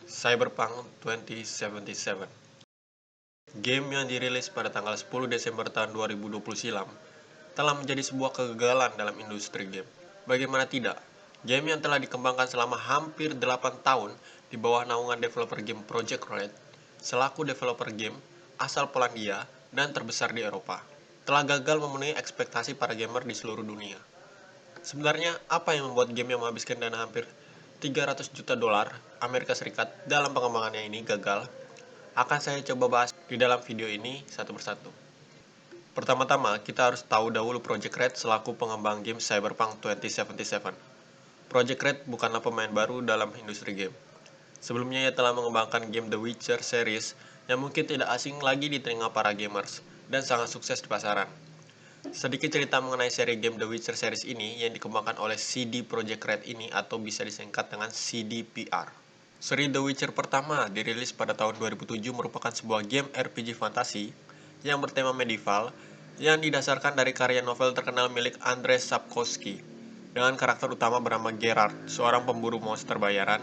Cyberpunk 2077. Game yang dirilis pada tanggal 10 Desember tahun 2020 silam telah menjadi sebuah kegagalan dalam industri game. Bagaimana tidak? Game yang telah dikembangkan selama hampir 8 tahun di bawah naungan developer game Project Red, selaku developer game asal Polandia dan terbesar di Eropa, telah gagal memenuhi ekspektasi para gamer di seluruh dunia. Sebenarnya, apa yang membuat game yang menghabiskan dana hampir 300 juta dolar Amerika Serikat dalam pengembangannya ini gagal? Akan saya coba bahas di dalam video ini satu persatu. Pertama-tama, kita harus tahu dahulu Project Red selaku pengembang game Cyberpunk 2077. Project Red bukanlah pemain baru dalam industri game. Sebelumnya ia telah mengembangkan game The Witcher series yang mungkin tidak asing lagi di telinga para gamers dan sangat sukses di pasaran. Sedikit cerita mengenai seri game The Witcher series ini yang dikembangkan oleh CD Projekt Red ini atau bisa disingkat dengan CDPR. Seri The Witcher pertama dirilis pada tahun 2007 merupakan sebuah game RPG fantasi yang bertema medieval yang didasarkan dari karya novel terkenal milik Andrzej Sapkowski dengan karakter utama bernama Geralt, seorang pemburu monster bayaran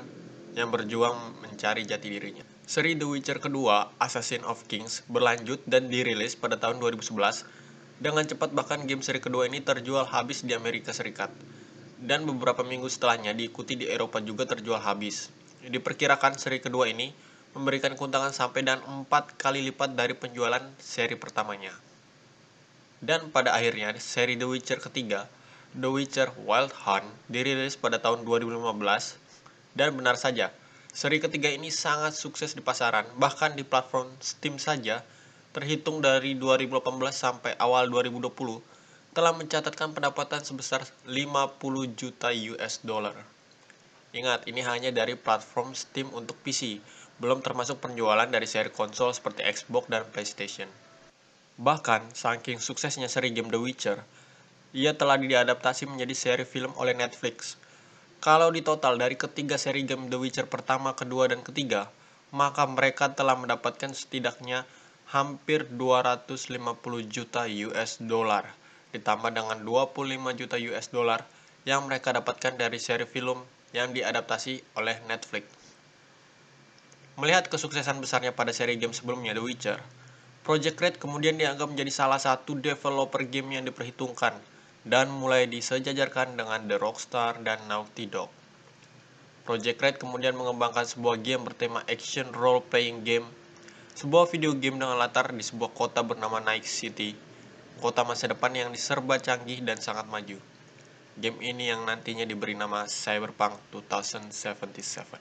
yang berjuang mencari jati dirinya. Seri The Witcher kedua, Assassin of Kings, berlanjut dan dirilis pada tahun 2011. Dengan cepat bahkan game seri kedua ini terjual habis di Amerika Serikat. Dan beberapa minggu setelahnya diikuti di Eropa juga terjual habis. Diperkirakan seri kedua ini memberikan keuntungan sampai dan 4 kali lipat dari penjualan seri pertamanya. Dan pada akhirnya seri The Witcher ketiga, The Witcher Wild Hunt, dirilis pada tahun 2015. Dan benar saja, seri ketiga ini sangat sukses di pasaran, bahkan di platform Steam saja terhitung dari 2018 sampai awal 2020 telah mencatatkan pendapatan sebesar 50 juta US dollar. Ingat, ini hanya dari platform Steam untuk PC, belum termasuk penjualan dari seri konsol seperti Xbox dan PlayStation. Bahkan, saking suksesnya seri game The Witcher, ia telah diadaptasi menjadi seri film oleh Netflix. Kalau di total dari ketiga seri game The Witcher pertama, kedua, dan ketiga, maka mereka telah mendapatkan setidaknya hampir 250 juta US dollar, ditambah dengan 25 juta US dollar yang mereka dapatkan dari seri film yang diadaptasi oleh Netflix. Melihat kesuksesan besarnya pada seri game sebelumnya The Witcher, Project Red kemudian dianggap menjadi salah satu developer game yang diperhitungkan dan mulai disejajarkan dengan The Rockstar dan Naughty Dog. Project Red kemudian mengembangkan sebuah game bertema action role-playing game, sebuah video game dengan latar di sebuah kota bernama Night City, kota masa depan yang serba canggih dan sangat maju. Game ini yang nantinya diberi nama Cyberpunk 2077.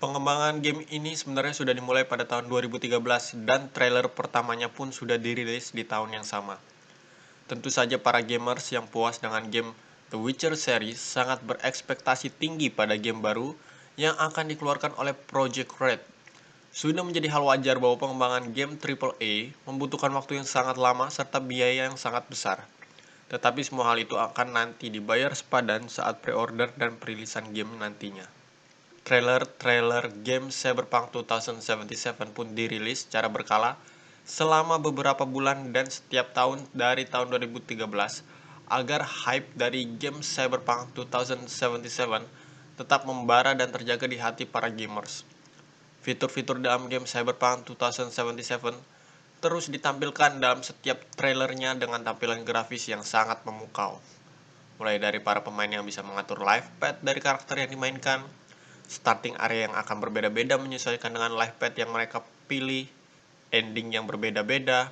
Pengembangan game ini sebenarnya sudah dimulai pada tahun 2013 dan trailer pertamanya pun sudah dirilis di tahun yang sama. Tentu saja para gamers yang puas dengan game The Witcher series sangat berekspektasi tinggi pada game baru yang akan dikeluarkan oleh Project Red. Sudah menjadi hal wajar bahwa pengembangan game AAA membutuhkan waktu yang sangat lama serta biaya yang sangat besar. Tetapi semua hal itu akan nanti dibayar sepadan saat pre-order dan perilisan game nantinya. Trailer game Cyberpunk 2077 pun dirilis secara berkala selama beberapa bulan dan setiap tahun dari tahun 2013 agar hype dari game Cyberpunk 2077 tetap membara dan terjaga di hati para gamers. Fitur-fitur dalam game Cyberpunk 2077 terus ditampilkan dalam setiap trailernya dengan tampilan grafis yang sangat memukau. Mulai dari para pemain yang bisa mengatur live pad dari karakter yang dimainkan, starting area yang akan berbeda-beda menyesuaikan dengan live pad yang mereka pilih, ending yang berbeda-beda,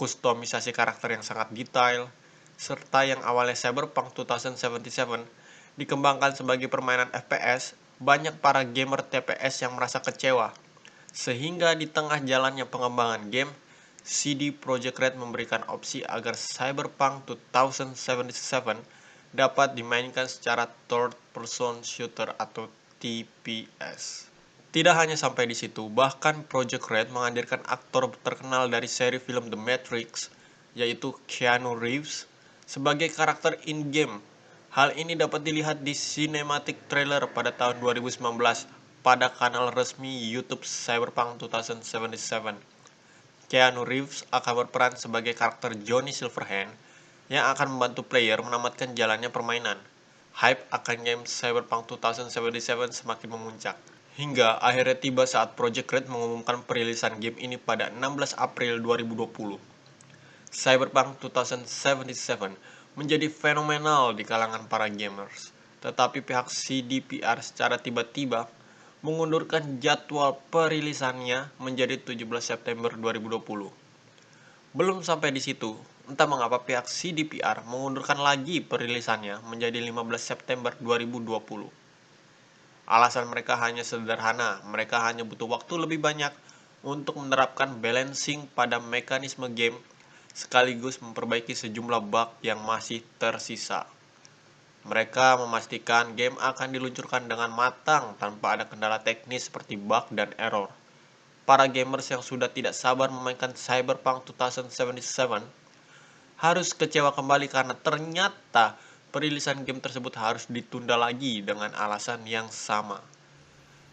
kustomisasi karakter yang sangat detail, serta yang awalnya Cyberpunk 2077 dikembangkan sebagai permainan FPS, banyak para gamer TPS yang merasa kecewa. Sehingga di tengah jalannya pengembangan game, CD Projekt Red memberikan opsi agar Cyberpunk 2077 dapat dimainkan secara third person shooter atau TPS. Tidak hanya sampai di situ, bahkan Project Red menghadirkan aktor terkenal dari seri film The Matrix, yaitu Keanu Reeves, sebagai karakter in-game. Hal ini dapat dilihat di cinematic trailer pada tahun 2019 pada kanal resmi YouTube Cyberpunk 2077. Keanu Reeves akan berperan sebagai karakter Johnny Silverhand yang akan membantu player menamatkan jalannya permainan. hype akan game Cyberpunk 2077 semakin memuncak. Hingga akhirnya tiba saat Project Red mengumumkan perilisan game ini pada 16 April 2020. Cyberpunk 2077 menjadi fenomenal di kalangan para gamers. Tetapi pihak CDPR secara tiba-tiba mengundurkan jadwal perilisannya menjadi 17 September 2020. Belum sampai di situ, entah mengapa pihak CDPR mengundurkan lagi perilisannya menjadi 15 September 2020. Alasan mereka hanya sederhana, mereka hanya butuh waktu lebih banyak untuk menerapkan balancing pada mekanisme game sekaligus memperbaiki sejumlah bug yang masih tersisa. Mereka memastikan game akan diluncurkan dengan matang tanpa ada kendala teknis seperti bug dan error. Para gamers yang sudah tidak sabar memainkan Cyberpunk 2077 harus kecewa kembali karena ternyata perilisan game tersebut harus ditunda lagi dengan alasan yang sama.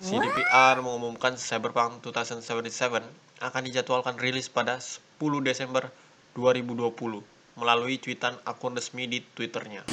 CDPR mengumumkan Cyberpunk 2077 akan dijadwalkan rilis pada 10 Desember 2020 melalui tweetan akun resmi di Twitternya.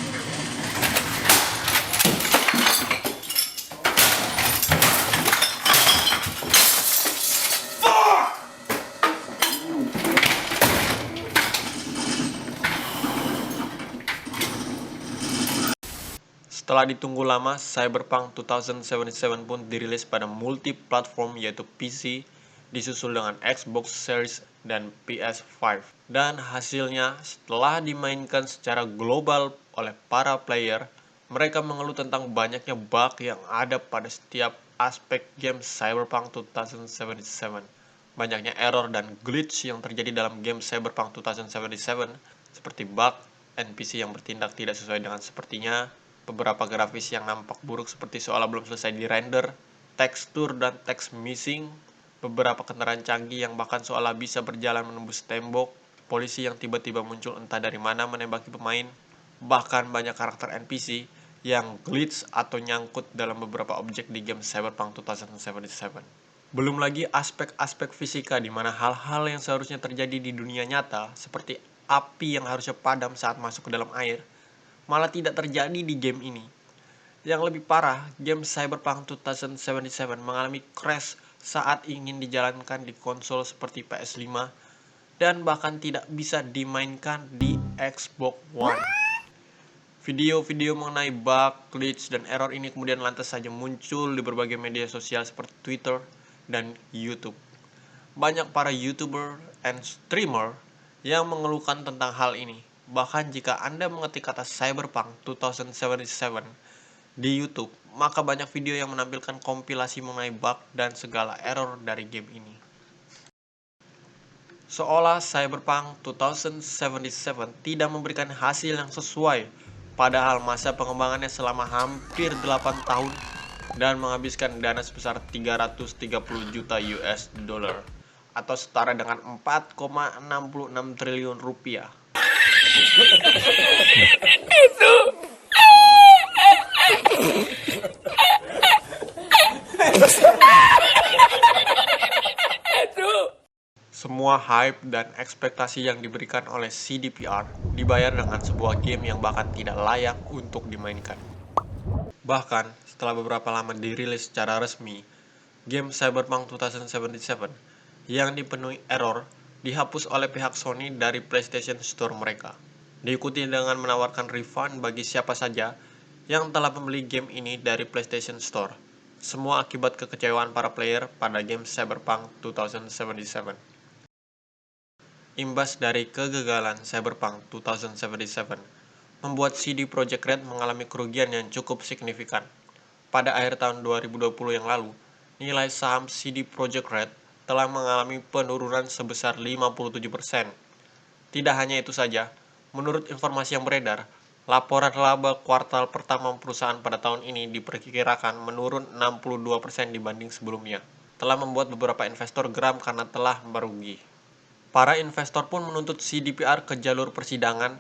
Setelah ditunggu lama, Cyberpunk 2077 pun dirilis pada multi-platform yaitu PC, disusul dengan Xbox Series dan PS5. Dan hasilnya, setelah dimainkan secara global oleh para player, mereka mengeluh tentang banyaknya bug yang ada pada setiap aspek game Cyberpunk 2077. Banyaknya error dan glitch yang terjadi dalam game Cyberpunk 2077, seperti bug, NPC yang bertindak tidak sesuai dengan sepertinya, beberapa grafis yang nampak buruk seperti seolah belum selesai di-render, tekstur dan teks missing, beberapa kendaraan canggih yang bahkan seolah bisa berjalan menembus tembok, polisi yang tiba-tiba muncul entah dari mana menembaki pemain, bahkan banyak karakter NPC yang glitch atau nyangkut dalam beberapa objek di game Cyberpunk 2077. Belum lagi aspek-aspek fisika di mana hal-hal yang seharusnya terjadi di dunia nyata, seperti api yang harusnya padam saat masuk ke dalam air, malah tidak terjadi di game ini. Yang lebih parah, game Cyberpunk 2077 mengalami crash saat ingin dijalankan di konsol seperti PS5 dan bahkan tidak bisa dimainkan di Xbox One. Video-video mengenai bug, glitch, dan error ini kemudian lantas saja muncul di berbagai media sosial seperti Twitter dan YouTube. Banyak para YouTuber and streamer yang mengeluhkan tentang hal ini. Bahkan jika Anda mengetik kata Cyberpunk 2077 di YouTube, maka banyak video yang menampilkan kompilasi mengenai bug dan segala error dari game ini. Seolah Cyberpunk 2077 tidak memberikan hasil yang sesuai, padahal masa pengembangannya selama hampir 8 tahun dan menghabiskan dana sebesar 330 juta US dollar atau setara dengan 4,66 triliun rupiah. Semua hype dan ekspektasi yang diberikan oleh CDPR dibayar dengan sebuah game yang bahkan tidak layak untuk dimainkan. Bahkan, setelah beberapa lama dirilis secara resmi, game Cyberpunk 2077 yang dipenuhi error dihapus oleh pihak Sony dari PlayStation Store mereka. Diikuti dengan menawarkan refund bagi siapa saja yang telah membeli game ini dari PlayStation Store. Semua akibat kekecewaan para player pada game Cyberpunk 2077. Imbas dari kegagalan Cyberpunk 2077, membuat CD Projekt Red mengalami kerugian yang cukup signifikan. Pada akhir tahun 2020 yang lalu, nilai saham CD Projekt Red telah mengalami penurunan sebesar 57%. Tidak hanya itu saja, menurut informasi yang beredar, laporan laba kuartal pertama perusahaan pada tahun ini diperkirakan menurun 62% dibanding sebelumnya. Telah membuat beberapa investor geram karena telah merugi. Para investor pun menuntut CDPR ke jalur persidangan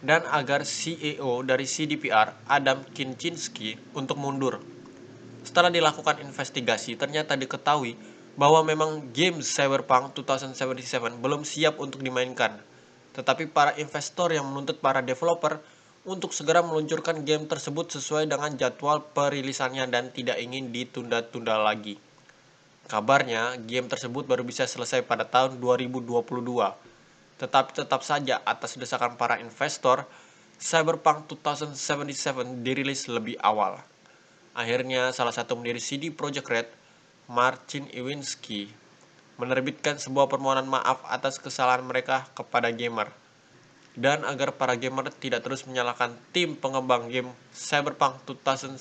dan agar CEO dari CDPR, Adam Kincinski, untuk mundur. Setelah dilakukan investigasi, ternyata diketahui bahwa memang game Cyberpunk 2077 belum siap untuk dimainkan. Tetapi para investor yang menuntut para developer untuk segera meluncurkan game tersebut sesuai dengan jadwal perilisannya dan tidak ingin ditunda-tunda lagi. Kabarnya, game tersebut baru bisa selesai pada tahun 2022. Tetapi tetap saja atas desakan para investor, Cyberpunk 2077 dirilis lebih awal. Akhirnya, salah satu pendiri CD Projekt Red, Marcin Iwinski, menerbitkan sebuah permohonan maaf atas kesalahan mereka kepada gamer. Dan agar para gamer tidak terus menyalahkan tim pengembang game Cyberpunk 2077,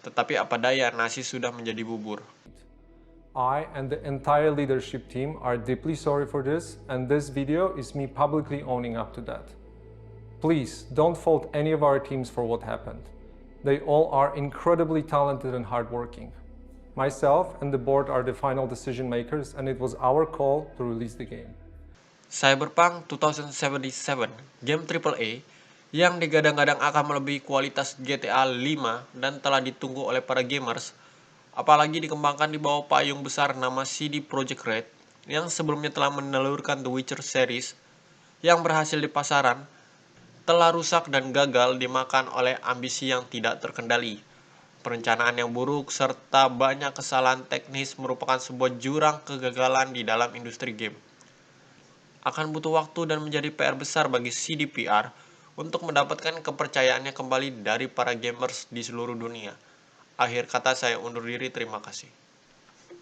tetapi apa daya nasi sudah menjadi bubur. I and the entire leadership team are deeply sorry for this, and this video is me publicly owning up to that. Please don't fault any of our teams for what happened. They all are incredibly talented and hardworking. Myself and the board are the final decision makers, and it was our call to release the game. Cyberpunk 2077, game AAA yang digadang-gadang akan melebihi kualitas GTA 5 dan telah ditunggu oleh para gamers, apalagi dikembangkan di bawah payung besar nama CD Projekt Red yang sebelumnya telah menelurkan The Witcher series yang berhasil di pasaran, telah rusak dan gagal dimakan oleh ambisi yang tidak terkendali. Perencanaan yang buruk serta banyak kesalahan teknis merupakan sebuah jurang kegagalan di dalam industri game. Akan butuh waktu dan menjadi PR besar bagi CDPR untuk mendapatkan kepercayaannya kembali dari para gamers di seluruh dunia. Akhir kata saya undur diri, terima kasih.